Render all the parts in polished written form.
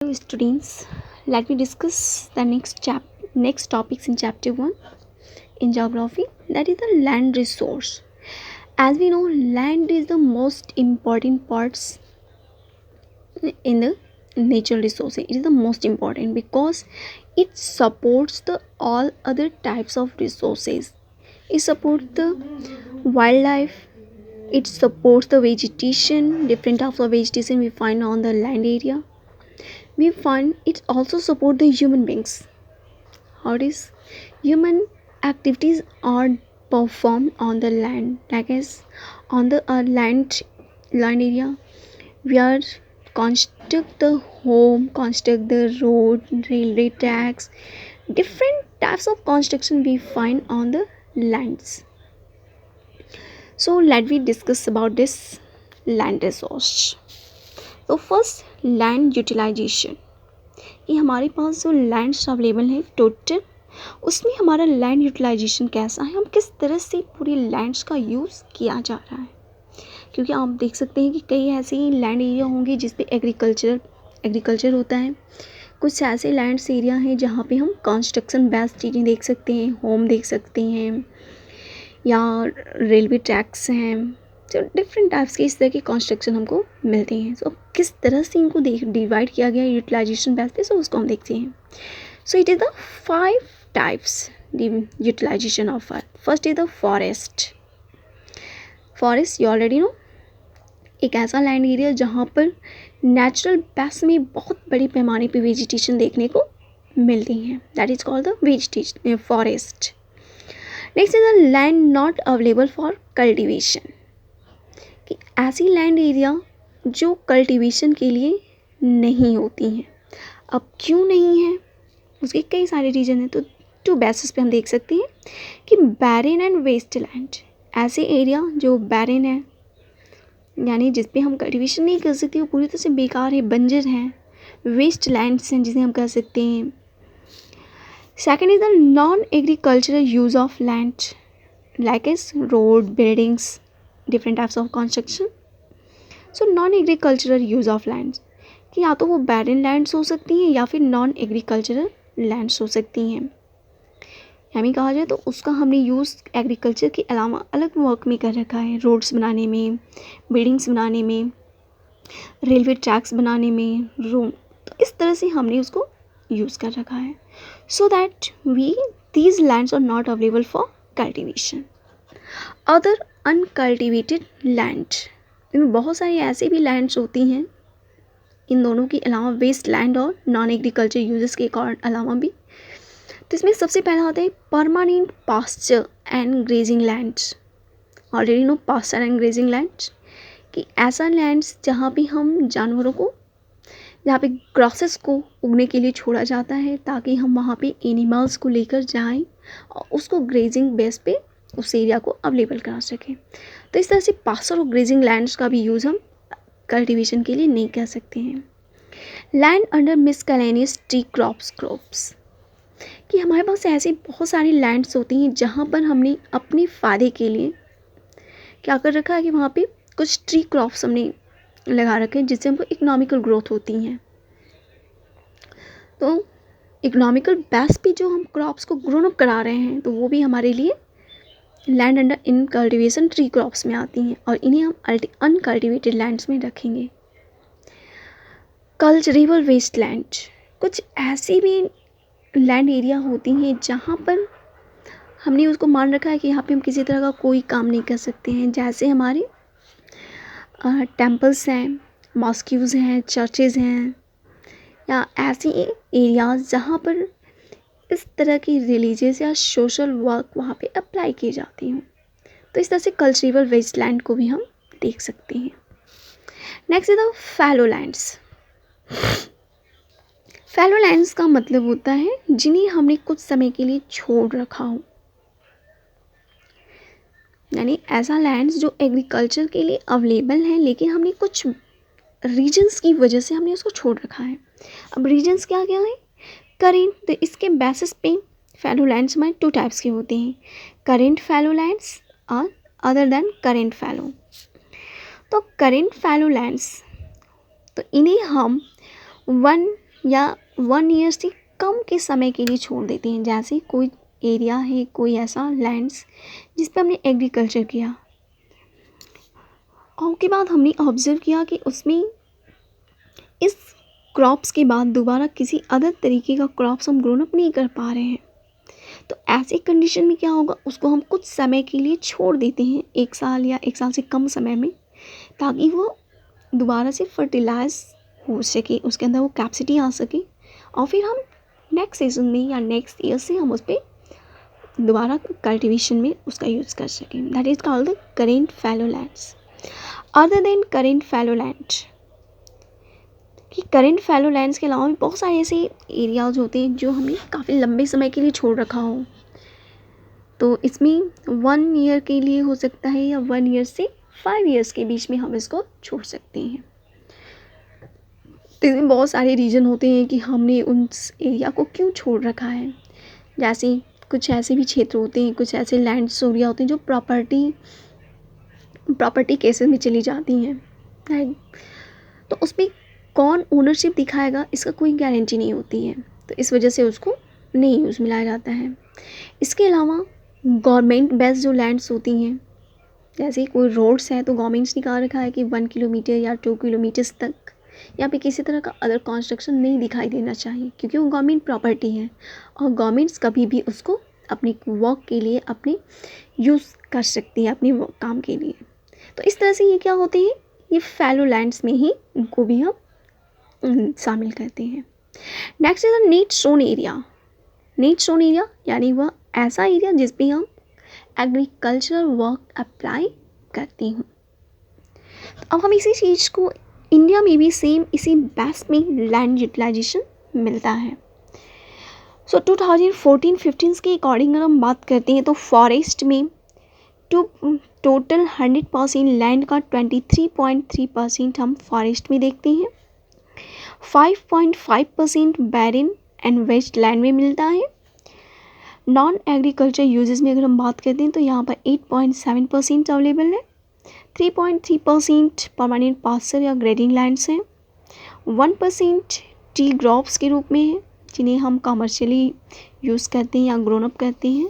Hello students, let me discuss the next topics in chapter 1 in geography, that is the land resource. As we know, land is the most important parts in the natural resources. It is the most important because it supports the all other types of resources. It supports the wildlife, it supports the vegetation, different types of vegetation we find on the land area. We find it also support the human beings. How it is? Human activities are performed on the land, like as on the land area. We are construct the home, construct the road, railway tracks, different types of construction we find on the lands. So let me discuss about this land resource. तो first land utilisation, कि हमारे पास जो lands available है total, उसमें हमारा land utilisation कैसा है, हम किस तरह से पूरी लैंड्स का यूज़ किया जा रहा है. क्योंकि आप देख सकते हैं कि कई ऐसे लैंड एरिया होंगे जिस पे एग्रीकल्चर होता है. कुछ ऐसे लैंड्स एरिया हैं जहाँ पे हम कंस्ट्रक्शन बेस्ड चीज़ें देख सकते हैं, होम देख सकते हैं या रेलवे ट्रैक्स हैं. जो डिफरेंट टाइप्स के इस तरह की कंस्ट्रक्शन हमको मिलते हैं. सो किस तरह से इनको डिवाइड किया गया है यूटिलाइजेशन बेस पे, सो उसको हम देखते हैं. So it is the 5 types the utilisation of earth. First is the forest. Forest you already know, एक ऐसा लैंड एरिया जहाँ पर नेचुरल बेस में बहुत बड़े पैमाने पे वेजिटेशन देखने को मिलती हैं. That is called the vegetation forest. Next is the land not available for cultivation, कि ऐसी लैंड एरिया जो कल्टीवेशन के लिए नहीं होती हैं. अब क्यों नहीं है, उसके कई सारे रीज़न हैं. तो 2 बेसिस पे हम देख सकते हैं कि बैरन एंड वेस्ट लैंड. ऐसे एरिया जो बैरन है, यानी जिस पे हम कल्टीवेशन नहीं कर सकते, वो पूरी तरह से बेकार है, बंजर हैं. वेस्ट लैंड्स हैं जिसे हम कह सकते हैं. Second is the non agricultural use of land, like S road, buildings, different types of construction. So non agricultural use of lands, कि या तो वो बैरन लैंड्स हो सकती हैं या फिर नॉन एग्रीकल्चरल लैंड्स हो सकती हैं. यानी कहा जाए तो उसका हमने यूज़ एग्रीकल्चर के अलावा अलग वर्क में कर रखा है. रोड्स बनाने में, बिल्डिंग्स बनाने में, रेलवे ट्रैक्स बनाने में, रूम. तो इस तरह से हमने उसको यूज़ कर रखा है. So that these lands are not available for cultivation. Other uncultivated land, इनमें बहुत सारी ऐसे भी लैंड्स होती हैं इन दोनों के अलावा, वेस्ट लैंड और नॉन एग्रीकल्चर यूजेस के अलावा भी. तो इसमें सबसे पहला आता है permanent pasture and grazing lands. Already know pasture and grazing lands, कि ऐसा लैंड्स जहाँ पे हम जानवरों को, जहाँ पे ग्रासेस को उगने के लिए छोड़ा जाता है ताकि हम वहाँ पे एनिमल्स को लेकर जाएं और उसको ग्रेजिंग बेस पे उस एरिया को अवेलेबल करा सकें. तो इस तरह से पास्चर और ग्रेजिंग लैंड्स का भी यूज़ हम कल्टीवेशन के लिए नहीं कह सकते हैं. लैंड अंडर मिसकैलेनियस ट्री क्रॉप्स, कि हमारे पास ऐसी बहुत सारी लैंड्स होती हैं जहाँ पर हमने अपने फ़ायदे के लिए क्या कर रखा है कि वहाँ पे कुछ ट्री क्रॉप्स हमने लगा रखे हैं जिससे हमको इकोनॉमिकल ग्रोथ होती हैं. तो इकोनॉमिकल बेस पे जो हम क्रॉप्स को ग्रोन अप करा रहे हैं, तो वो भी हमारे लिए land under in cultivation tree crops में आती हैं और इन्हें हम अनकल्टिवेटेड लैंड्स में रखेंगे. कल्चरेबल वेस्ट लैंड, कुछ ऐसी भी लैंड एरिया होती हैं जहाँ पर हमने उसको मान रखा है कि यहाँ पे हम किसी तरह का कोई काम नहीं कर सकते हैं. जैसे हमारे टेम्पल्स हैं, मॉस्क्यूज़ हैं, चर्चेज़ हैं, या ऐसी एरियाज़ जहाँ पर इस तरह की रिलीजियस या सोशल वर्क वहाँ पे अप्लाई की जाती हूँ. तो इस तरह से कल्चरेबल वेस्ट लैंड को भी हम देख सकते हैं. Next is the fallow lands. Fallow lands का मतलब होता है जिन्हें हमने कुछ समय के लिए छोड़ रखा हो, यानी ऐसा लैंड्स जो एग्रीकल्चर के लिए अवेलेबल है लेकिन हमने कुछ रीजन्स की वजह से हमने उसको छोड़ रखा है. अब रीजन्स क्या क्या है, करेंट. तो इसके बेसिस पे फैलो लैंड्स में 2 टाइप्स के होते हैं, करेंट फैलो लैंड्स और अदर देन करेंट फैलो. तो करेंट फैलो लैंड्स, तो इन्हें हम 1 या 1 ईयर से कम के समय के लिए छोड़ देते हैं। जैसे कोई एरिया है, कोई ऐसा लैंड्स जिस पे हमने एग्रीकल्चर किया और उसके बाद हमने ऑब्जर्व किया कि उसमें इस क्रॉप्स के बाद दोबारा किसी अदर तरीके का क्रॉप्स हम ग्रोन अप नहीं कर पा रहे हैं, तो ऐसी कंडीशन में क्या होगा, उसको हम कुछ समय के लिए छोड़ देते हैं, 1 साल या 1 साल से कम समय में, ताकि वो दोबारा से फर्टिलाइज हो सके, उसके अंदर वो कैपेसिटी आ सके और फिर हम नेक्स्ट सीजन में या नेक्स्ट ईयर से हम उस पर दोबारा कल्टीवेशन में उसका यूज़ कर सकें। That is called the current fallow lands. Other than current fallow land, कि करेंट फैलो लैंड्स के अलावा भी बहुत सारे ऐसे एरियाज होते हैं जो हमने काफ़ी लंबे समय के लिए छोड़ रखा हो। तो इसमें 1 ईयर के लिए हो सकता है या 1 ईयर से 5 ईयर्स के बीच में हम इसको छोड़ सकते हैं। तो इसमें बहुत सारे रीज़न होते हैं कि हमने उस एरिया को क्यों छोड़ रखा है। जैसे कुछ ऐसे भी क्षेत्र होते हैं, कुछ ऐसे लैंड्स एरिया होते हैं जो प्रॉपर्टी केसेस में चली जाती हैं, राइट। तो उस पर कौन ओनरशिप दिखाएगा इसका कोई गारंटी नहीं होती है, तो इस वजह से उसको नहीं यूज़ मिलाया जाता है। इसके अलावा गवर्नमेंट बेस्ड जो लैंड्स होती हैं, जैसे कोई रोड्स है तो गवर्नमेंट्स ने कहा रखा है कि 1 किलोमीटर या 2 किलोमीटर्स तक यहाँ पे किसी तरह का अदर कंस्ट्रक्शन नहीं दिखाई देना चाहिए, क्योंकि वो गवर्नमेंट प्रॉपर्टी है और गवर्नमेंट्स कभी भी उसको अपने वर्क के लिए अपने यूज़ कर सकती है, अपने काम के लिए। तो इस तरह से ये क्या होते हैं, ये फैलो लैंड्स में ही इनको भी हम शामिल करते हैं। Next is the need stone area. Need stone area यानी वह ऐसा एरिया जिस पे हम एग्रीकल्चरल वर्क अप्लाई करते हैं। अब हम इसी चीज़ को इंडिया में भी सेम इसी बेस में लैंड यूटिलाइजेशन मिलता है। सो 2014-15 के अकॉर्डिंग अगर हम बात करते हैं तो फॉरेस्ट में टोटल 100% लैंड का 23.3% हम फॉरेस्ट में देखते हैं, 5.5% बैरन एंड वेस्ट लैंड में मिलता है। नॉन एग्रीकल्चर यूजेस में अगर हम बात करते हैं तो यहाँ पर 8.7% अवेलेबल है, 3.3% परमानेंट पास्चर या ग्रेडिंग लैंड्स हैं, 1% टी क्रॉप्स के रूप में है जिन्हें हम कमर्शियली यूज़ करते हैं या ग्रोन अप करते हैं,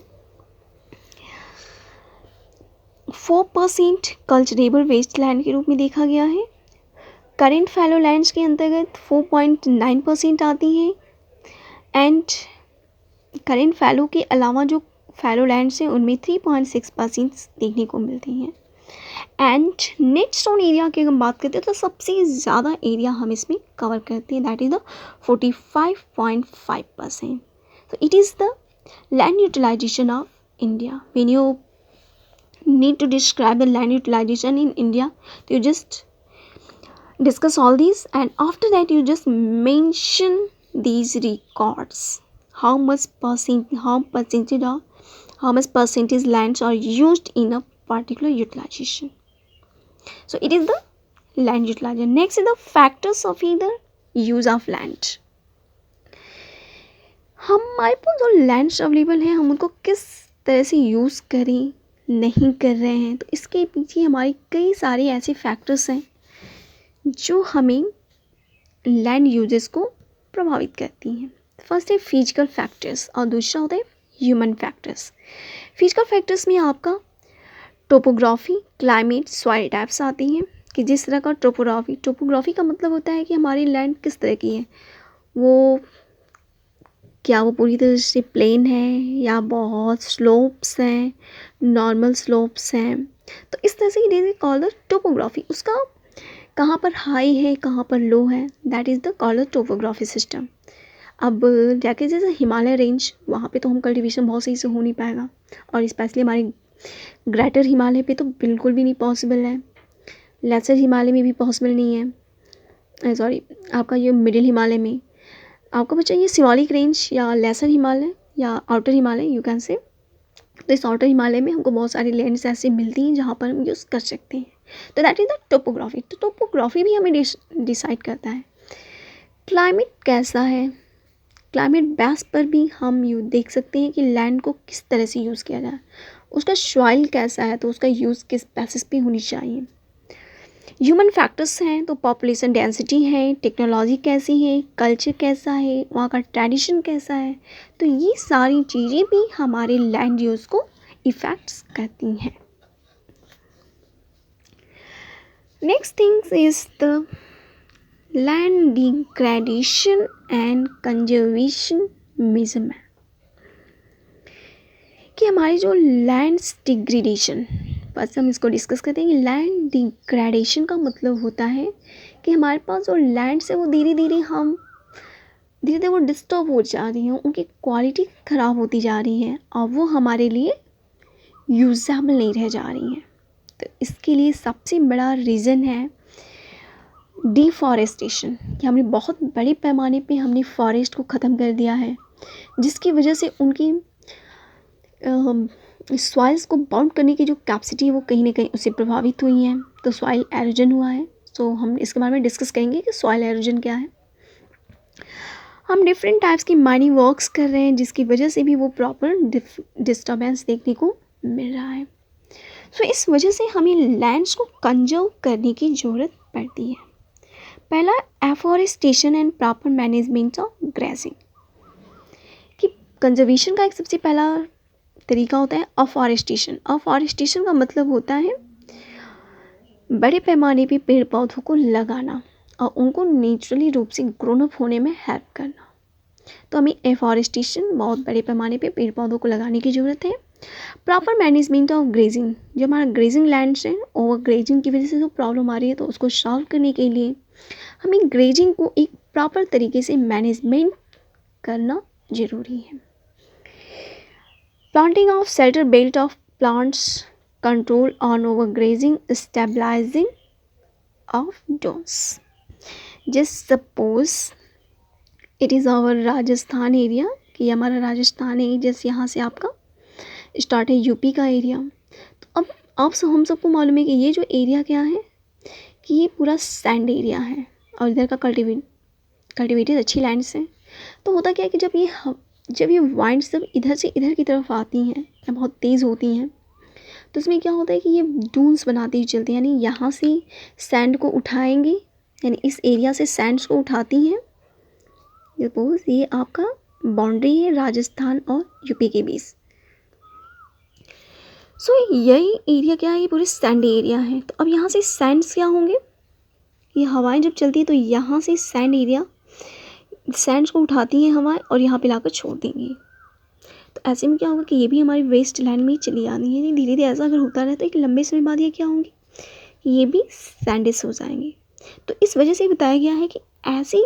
4% कल्चरेबल वेस्ट लैंड के रूप में देखा गया है। करेंट फैलो लैंड्स के अंतर्गत 4.9% आती हैं एंड करेंट फैलो के अलावा जो फैलो लैंड्स हैं उनमें 3.6% देखने को मिलती हैं। एंड नेट स्टोन एरिया की अगर हम बात करते हैं तो सबसे ज़्यादा एरिया हम इसमें कवर करते हैं, दैट इज़ द 45.5%। तो it is the land utilisation of India. When you need to describe the land utilization in India, you just discuss all these and after that you just mention these records, how much percentage lands are used in a particular utilization. So it is the land utilization. Next is the factors of either use of land. हमारे पास जो lands available हैं हम उनको किस तरह से use करें, नहीं कर रहे हैं, तो इसके पीछे हमारी कई सारे ऐसे फैक्टर्स हैं जो हमें लैंड यूजेस को प्रभावित करती हैं। फर्स्ट है फिजिकल फैक्टर्स और दूसरा होता है ह्यूमन फैक्टर्स। फिजिकल फैक्टर्स में आपका टोपोग्राफी, क्लाइमेट, सॉइल टाइप्स आती हैं कि जिस तरह का टोपोग्राफी का मतलब होता है कि हमारी लैंड किस तरह की है, वो क्या वो पूरी तरह से प्लेन है या बहुत स्लोप्स हैं, नॉर्मल स्लोप्स हैं। तो इस तरह से it is called the topography. उसका कहाँ पर हाई है, कहाँ पर लो है, that is the called the topography system. अब जाके जैसे हिमालय रेंज, वहाँ पे तो हम कल्टीवेशन बहुत सही से हो नहीं पाएगा और स्पेशली हमारे ग्रेटर हिमालय पे तो बिल्कुल भी नहीं पॉसिबल है, लेसर हिमालय में भी पॉसिबल नहीं है, सॉरी आपका ये मिडिल हिमालय में आपको बच्चा ये शिवालिक रेंज या लेसर हिमालय या outer Himalaya you can say. तो इस आउटर हिमालय में हमको बहुत सारी लैंड्स ऐसे मिलती हैं जहाँ पर हम यूज़ कर सकते हैं। तो दैट इज़ द टोपोग्राफी। तो टोपोग्राफी भी हमें डिसाइड करता है क्लाइमेट कैसा है। क्लाइमेट बेस पर भी हम देख सकते हैं कि लैंड को किस तरह से यूज़ किया जाए, उसका सॉइल कैसा है, तो उसका यूज़ किस बेसिस पे होनी चाहिए। ह्यूमन फैक्टर्स हैं तो पॉपुलेशन डेंसिटी है, टेक्नोलॉजी कैसी है, कल्चर कैसा है, वहाँ का ट्रेडिशन कैसा है, तो ये सारी चीज़ें भी हमारे लैंड यूज़ को इफ़ेक्ट्स करती हैं. Next things is the land degradation and conservation measurement. कि हमारी जो लैंड डिग्रेडेशन, फर्स्ट हम इसको डिस्कस करते हैं कि लैंड डिग्रेडेशन का मतलब होता है कि हमारे पास जो लैंड्स है वो धीरे धीरे वो डिस्टर्ब हो जा रही हैं, उनकी क्वालिटी ख़राब होती जा रही है और वो हमारे लिए यूजेबल नहीं रह जा रही हैं. तो इसके लिए सबसे बड़ा रीज़न है डिफॉरेस्टेशन, कि हमने बहुत बड़े पैमाने पे हमने फॉरेस्ट को ख़त्म कर दिया है, जिसकी वजह से उनकी सॉइल्स को बाउंड करने की जो कैपेसिटी है वो कहीं ना कहीं उससे प्रभावित हुई है. तो सॉइल एरोजन हुआ है. सो हम इसके बारे में डिस्कस करेंगे कि सॉइल एरोजन क्या है. हम डिफरेंट टाइप्स की माइनिंग वर्क्स कर रहे हैं जिसकी वजह से भी वो प्रॉपर डिस्टर्बेंस देखने को मिल रहा है. सो इस वजह से हमें लैंड्स को कंजर्व करने की ज़रूरत पड़ती है. पहला, afforestation and proper management of grazing. कि कंजर्वेशन का एक सबसे पहला तरीका होता है अफॉरेस्टेशन. अफॉरेस्टेशन का मतलब होता है बड़े पैमाने पे पेड़ पौधों को लगाना और उनको नेचुरली रूप से ग्रोन अप होने में हेल्प करना. तो हमें एफॉरेस्टेशन, बहुत बड़े पैमाने पे पेड़ पौधों को लगाने की ज़रूरत है. प्रॉपर मैनेजमेंट ऑफ ग्रेजिंग, जो हमारा ग्रेजिंग लैंड्स हैं, ओवर ग्रेजिंग की वजह से जो प्रॉब्लम आ रही है तो उसको सॉल्व करने के लिए हमें ग्रेजिंग को एक प्रॉपर तरीके से मैनेजमेंट करना ज़रूरी है. Planting of shelter belt of plants, control on overgrazing, stabilising of dunes. Just suppose it is our Rajasthan area, कि हमारा राजस्थान है, जैसे यहाँ से आपका स्टार्ट है यूपी का एरिया. तो अब हम सबको मालूम है कि ये जो एरिया क्या है, कि ये पूरा सैंड एरिया है और इधर का कल्टिवेटेड अच्छी लैंड्स हैं. तो होता क्या है कि जब ये वाइंड्स जब इधर से इधर की तरफ आती हैं या बहुत तेज़ होती हैं तो इसमें क्या होता है कि ये डून्स बनाती हुई चलती हैं, यानी यहाँ से सैंड को उठाएंगी, यानी इस एरिया से सैंड्स को उठाती हैं. सपोज ये आपका बाउंड्री है राजस्थान और यूपी के बीच. सो यही एरिया क्या है, ये पूरे सैंड एरिया है. तो अब यहाँ से सैंड्स क्या होंगे, ये हवाएं जब चलती है तो यहाँ से सैंड्स को उठाती हैं हवाएं और यहाँ पे लाकर छोड़ देंगी. तो ऐसे में क्या होगा कि ये भी हमारी वेस्ट लैंड में ही चली आनी है. धीरे धीरे ऐसा अगर होता रहे तो एक लंबे समय बाद ये क्या होंगी, ये भी सैंडिस हो जाएंगे. तो इस वजह से बताया गया है कि ऐसी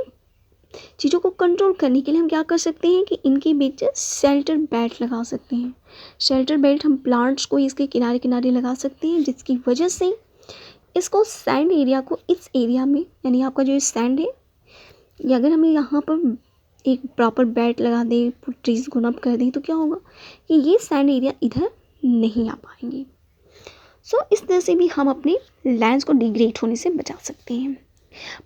चीज़ों को कंट्रोल करने के लिए हम क्या कर सकते हैं कि इनके बीच शेल्टर बेल्ट लगा सकते हैं. शेल्टर बेल्ट हम प्लांट्स को इसके किनारे किनारे लगा सकते हैं, जिसकी वजह से इसको सैंड एरिया को इस एरिया में, यानी आपका जो सैंड है, या अगर हमें यहाँ पर एक प्रॉपर बेल्ट लगा दें, ट्रीज ग्रोन अप कर दें, तो क्या होगा कि ये सैंड एरिया इधर नहीं आ पाएंगे. सो इस तरह से भी हम अपने लैंड्स को डिग्रेड होने से बचा सकते हैं.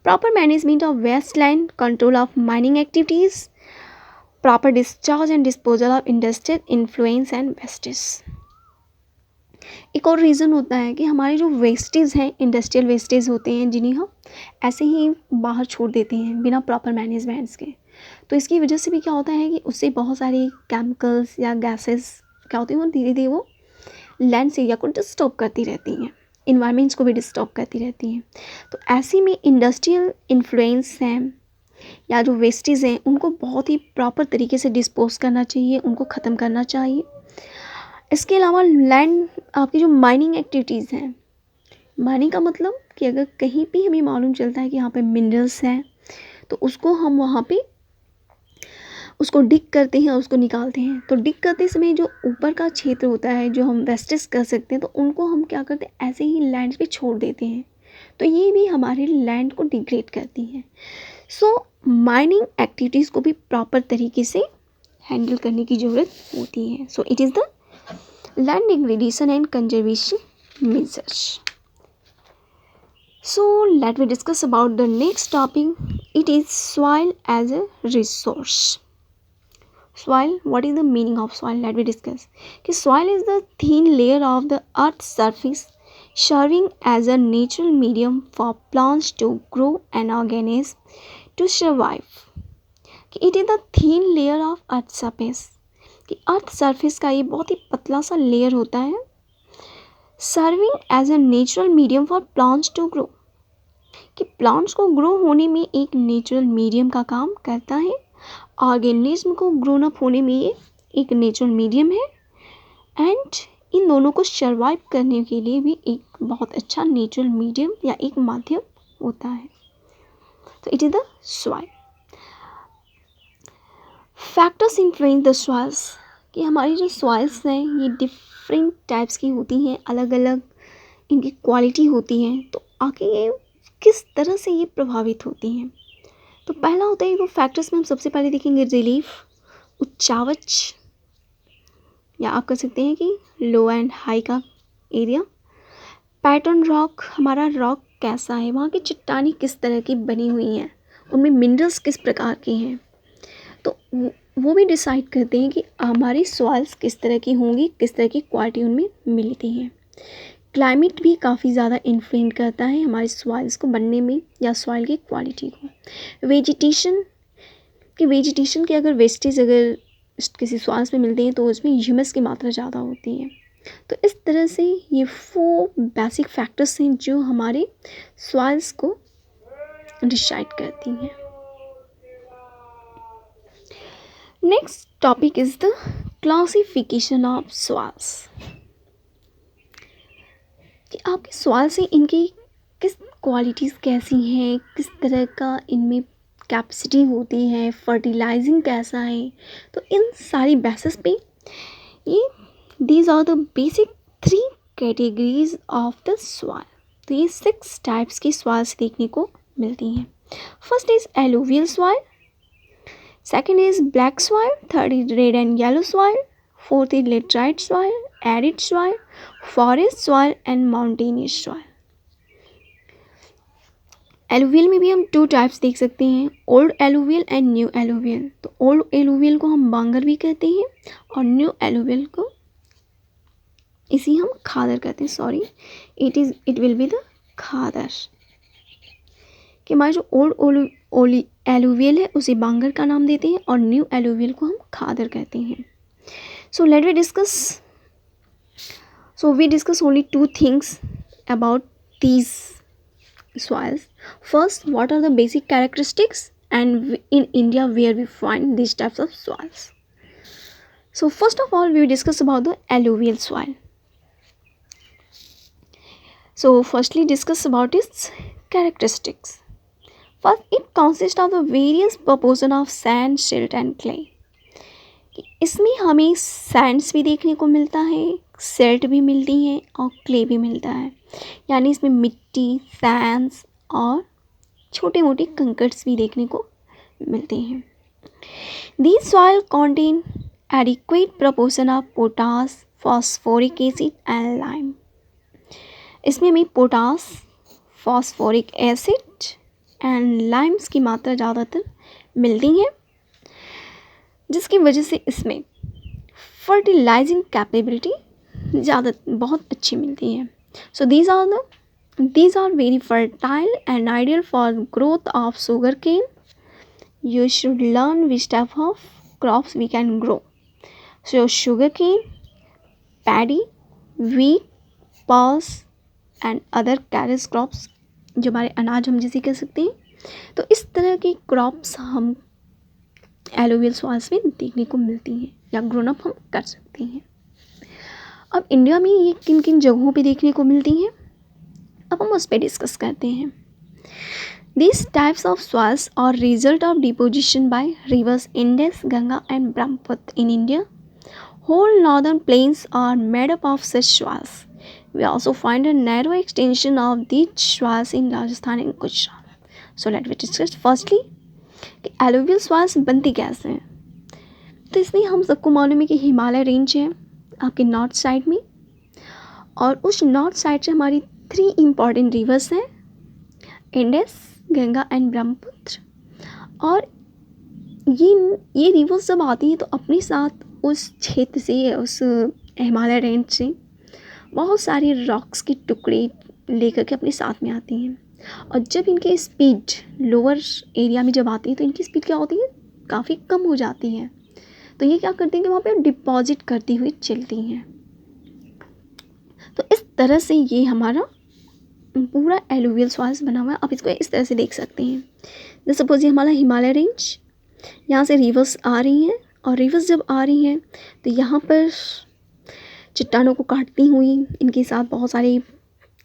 Proper management of waste land, control of mining activities, proper discharge and disposal of industrial influence and wastage. एक और रीज़न होता है कि हमारे जो वेस्टेज हैं, इंडस्ट्रियल वेस्टेज होते हैं, जिन्हें हम ऐसे ही बाहर छोड़ देते हैं बिना प्रॉपर मैनेजमेंट्स के. तो इसकी वजह से भी क्या होता है कि उससे बहुत सारे केमिकल्स या गैसेस क्या होती हैं, वो धीरे धीरे वो लैंड एरिया को डिस्टर्ब करती रहती हैं, इन्वायरमेंट्स को भी डिस्टर्ब करती रहती हैं. तो ऐसे में इंडस्ट्रियल इन्फ्लुएंस हैं या जो वेस्टेज हैं उनको बहुत ही प्रॉपर तरीके से डिस्पोज करना चाहिए, उनको ख़त्म करना चाहिए. इसके अलावा लैंड आपकी जो माइनिंग एक्टिविटीज़ हैं, माइनिंग का मतलब कि अगर कहीं भी हमें मालूम चलता है कि यहाँ पे मिनरल्स हैं तो उसको हम वहाँ पे उसको डिग करते हैं और उसको निकालते हैं. तो डिग करते समय जो ऊपर का क्षेत्र होता है जो हम वेस्टेज कर सकते हैं, तो उनको हम क्या करते हैं, ऐसे ही लैंड पे छोड़ देते हैं. तो ये भी हमारे लैंड को डिग्रेड करती हैं. सो माइनिंग एक्टिविटीज़ को भी प्रॉपर तरीके से हैंडल करने की ज़रूरत होती है. सो it is the land degradation and conservation measures. So let me discuss about the next topic. It is soil as a resource. Soil, what is the meaning of soil? Let me discuss. कि soil is the thin layer of the earth's surface serving as a natural medium for plants to grow and organisms to survive. कि it is the thin layer of earth surface, कि earth surface का ये बहुत ही पतला सा layer होता है, serving as a natural medium for plants to grow, कि प्लांट्स को ग्रो होने में एक नेचुरल मीडियम का काम करता है, ऑर्गेनिज्म को ग्रोन अप होने में ये एक नेचुरल मीडियम है, एंड इन दोनों को सर्वाइव करने के लिए भी एक बहुत अच्छा नेचुरल मीडियम या एक माध्यम होता है. तो it is the soil. Factors influence the soils, कि हमारी जो सॉइल्स हैं ये डिफरेंट टाइप्स की होती हैं, अलग अलग इनकी क्वालिटी होती हैं. तो आगे ये किस तरह से ये प्रभावित होती हैं. तो पहला होता है, वो फैक्टर्स में हम सबसे पहले देखेंगे रिलीफ, उच्चावच, या आप कह सकते हैं कि लो एंड हाई का एरिया. पैटर्न रॉक, हमारा रॉक कैसा है, वहाँ की चट्टानी किस तरह की बनी हुई हैं, उनमें मिनरल्स किस प्रकार के हैं. तो वो भी डिसाइड करते हैं कि हमारी सॉइल्स किस तरह की होंगी, किस तरह की क्वालिटी उनमें मिलती हैं. क्लाइमेट भी काफ़ी ज़्यादा इन्फ्लुएंस करता है हमारी सॉइल्स को बनने में या सॉइल की क्वालिटी को. वेजिटेशन के अगर वेस्टेज अगर किसी सॉइल्स में मिलते हैं तो उसमें ह्यूमस की मात्रा ज़्यादा होती है. तो इस तरह से ये 4 बेसिक फैक्टर्स हैं जो हमारे सॉइल्स को डिसाइड करती हैं. Next topic is the classification of soils, कि आपके सॉइल से इनकी किस क्वालिटीज़ कैसी हैं, किस तरह का इनमें कैपेसिटी होती है, फर्टिलाइजिंग कैसा है. तो इन सारी बेसिस पे ये these are the basic 3 categories of the soil. तो ये 6 टाइप्स की सॉइल्स देखने को मिलती हैं. First is alluvial soil, second is black soil, third is red and yellow soil, fourth is laterite soil, arid soil, forest soil and mountainous soil. Alluvial में भी हम 2 टाइप्स देख सकते हैं, old alluvial and new alluvial. तो old alluvial को हम बांगर भी कहते हैं और न्यू एलुवियल को इसी हम खादर कहते हैं. Sorry, it will be the khadar. कि हमारा जो ओल्ड एलुवियल है उसे बांगर का नाम देते हैं और न्यू एलुवियल को हम खादर कहते हैं. So let we discuss. So we discuss only 2 things about these soils. First, what are the basic characteristics, and in India where we find these types of soils. So first of all, we will discuss about the alluvial soil. So firstly, discuss about its characteristics. First, it consists of the various proportion of sand, silt and clay. इसमें हमें Sands भी देखने को मिलता है, silt भी मिलती है और क्ले भी मिलता है. यानी इसमें मिट्टी, सैंड्स और छोटे मोटे कंकर्स भी देखने को मिलते हैं. These soil contain adequate proportion of potash, phosphoric acid and lime. इसमें हमें potash, phosphoric acid and Lyme's की मात्रा ज़्यादातर मिलती है, जिसकी वजह से इसमें फर्टिलाइजिंग कैपेबिलिटी बहुत अच्छी मिलती है. So these are very fertile and ideal for growth of sugar cane. You should learn which type of crops we can grow. So sugar cane, paddy, wheat, pulse and other carriage crops, जो हमारे अनाज हम जिसे कह सकते हैं. तो इस तरह की क्रॉप्स हम एलुवियल सॉइल्स में देखने को मिलती हैं या ग्रोन अप हम कर सकते हैं. अब इंडिया में ये किन किन जगहों पे देखने को मिलती हैं, अब हम उस पर डिस्कस करते हैं. These types of soils are result of deposition by rivers Indus, Ganga and Brahmaputra in India. Whole northern plains are made up of such soils. We also find a narrow extension of these soils in Rajasthan and Gujarat. So let me discuss firstly कि alluvial soils बनती कैसे हैं. तो इसमें हम सबको मालूम है कि हिमालय रेंज है आपके नॉर्थ साइड में, और उस नॉर्थ साइड से हमारी 3 इम्पॉर्टेंट रिवर्स हैं, इंडस, गंगा एंड ब्रह्मपुत्र. और ये रिवर्स जब आती हैं तो अपने साथ उस क्षेत्र से, उस हिमालय रेंज से बहुत सारे रॉक्स के टुकड़े लेकर के अपने साथ में आती हैं, और जब इनकी स्पीड लोअर एरिया में जब आती है तो इनकी स्पीड क्या होती है, काफ़ी कम हो जाती है। तो ये क्या करती हैं कि वहाँ पे डिपॉजिट करती हुई चलती हैं। तो इस तरह से ये हमारा पूरा एलुवियल सॉइल्स बना हुआ है। आप इसको इस तरह से देख सकते हैं। जैसे सपोज ये हमारा हिमालय रेंज, यहाँ से रिवर्स आ रही हैं, और रिवर्स जब आ रही हैं तो यहाँ पर चट्टानों को काटती हुई इनके साथ बहुत सारे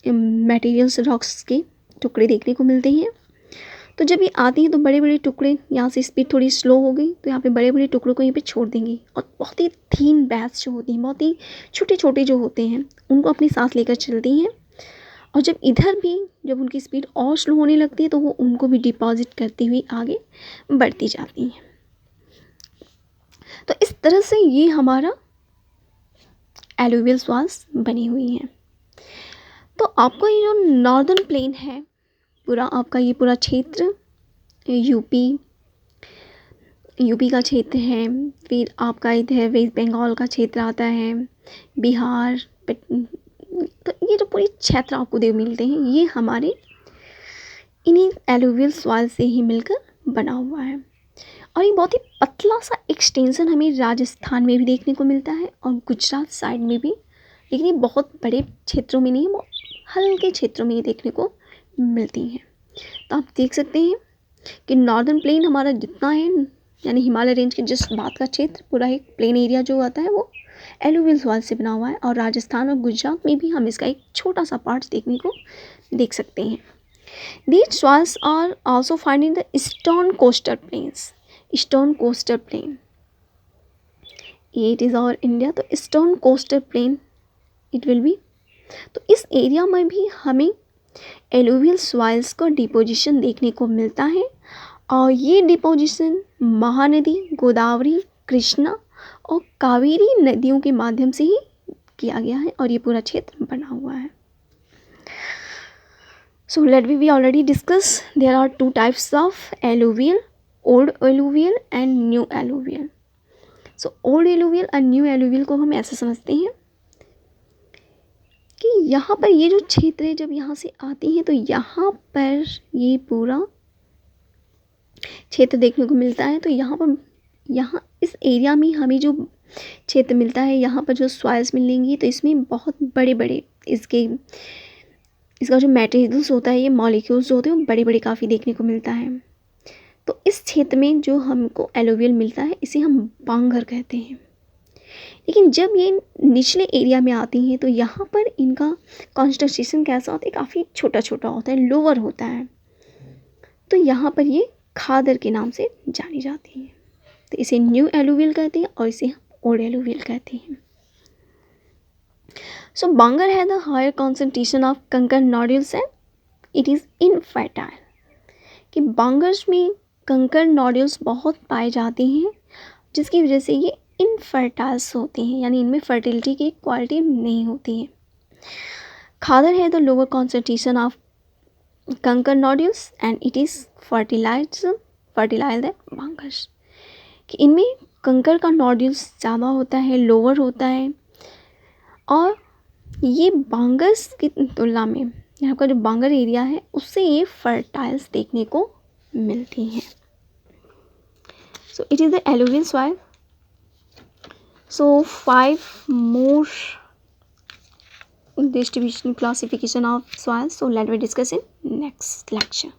मटेरियल्स रॉक्स के टुकड़े देखने को मिलते हैं। तो जब ये आती हैं तो बड़े बड़े टुकड़े, यहाँ से स्पीड थोड़ी स्लो हो गई तो यहाँ पे बड़े बड़े टुकड़ों को यहीं पे छोड़ देंगी, और बहुत ही थीन बैच जो होती हैं, बहुत ही छोटे छोटे जो होते हैं, उनको अपने साथ लेकर चलती हैं। और जब इधर भी जब उनकी स्पीड और स्लो होने लगती है तो वो उनको भी डिपॉजिट करती हुई आगे बढ़ती जाती हैं। तो इस तरह से ये हमारा एलुवियल सॉइल्स बनी हुई हैं। तो आपको ये जो नॉर्दर्न प्लेन है पूरा, आपका ये पूरा क्षेत्र यूपी का क्षेत्र है, फिर आपका इधर वेस्ट बंगाल का क्षेत्र आता है, बिहार, तो ये जो पूरी क्षेत्र आपको देव मिलते हैं ये हमारे इन्हीं एलुवियल सॉइल से ही मिलकर बना हुआ है। और ये बहुत ही पतला सा एक्सटेंशन हमें राजस्थान में भी देखने को मिलता है और गुजरात साइड में भी, लेकिन ये बहुत बड़े क्षेत्रों में नहीं है, वो हल्के क्षेत्रों में ये देखने को मिलती हैं। तो आप देख सकते हैं कि नॉर्दर्न प्लेन हमारा जितना है, यानी हिमालय रेंज के जिस बात का क्षेत्र पूरा एक प्लेन एरिया जो आता है वो एलुवियल सॉइल से बना हुआ है, और राजस्थान और गुजरात में भी हम इसका एक छोटा सा पार्ट देखने को देख सकते हैं। These soils are also found in the eastern coastal plains. Eastern coastal plain. It is our India. तो eastern coastal plain it will be. तो इस एरिया में भी हमें एलुवियल सॉइल्स का डिपोजिशन देखने को मिलता है, और ये डिपोजिशन महानदी, गोदावरी, कृष्णा और कावेरी नदियों के माध्यम से ही किया गया है, और ये पूरा क्षेत्र बना हुआ है। So we already discussed there are two types of alluvial, old alluvial and new alluvial. So old alluvial और new alluvial को हम ऐसे समझते हैं कि यहाँ पर ये जो क्षेत्र है जब यहाँ से आती हैं तो यहाँ पर ये पूरा क्षेत्र देखने को मिलता है। तो यहाँ इस एरिया में हमें जो क्षेत्र मिलता है, यहाँ पर जो सॉइल्स मिलेंगी तो इसमें बहुत बड़े बड़े इसका जो मटेरियल्स होता है, ये मॉलिक्यूल्स जो होते हैं वो बड़े बड़े काफ़ी देखने को मिलता है। तो इस क्षेत्र में जो हमको एलुवियल मिलता है इसे हम बांगर कहते हैं। लेकिन जब ये निचले एरिया में आती हैं तो यहाँ पर इनका कॉन्स्टिट्यूशन कैसा होता है, काफ़ी छोटा छोटा होता है, लोअर होता है। तो यहाँ पर ये खादर के नाम से जानी जाती है। तो इसे न्यू एलुवियल कहते हैं और इसे हम ओल्ड एलुवियल कहते हैं। So Bangar has a higher concentration of कंकर nodules and it is infertile. कि बांगर्स में कंकर नॉड्यूल्स बहुत पाए जाते हैं जिसकी वजह से ये इनफर्टाइल्स होते हैं, यानी इनमें फर्टिलिटी की क्वालिटी नहीं होती है। खादर है the lower concentration of kankar nodules and it is fertilize that bangars, कि इनमें कंकर का नॉड्यूल्स ज़्यादा होता है, लोअर होता है, और ये बांगर्स की तुलना में यहाँ का जो बांगर एरिया है उससे ये फर्टाइल्स देखने को मिलती हैं। So it is the alluvial soil. So 5 more distribution classification of soils. So let me discuss in next lecture.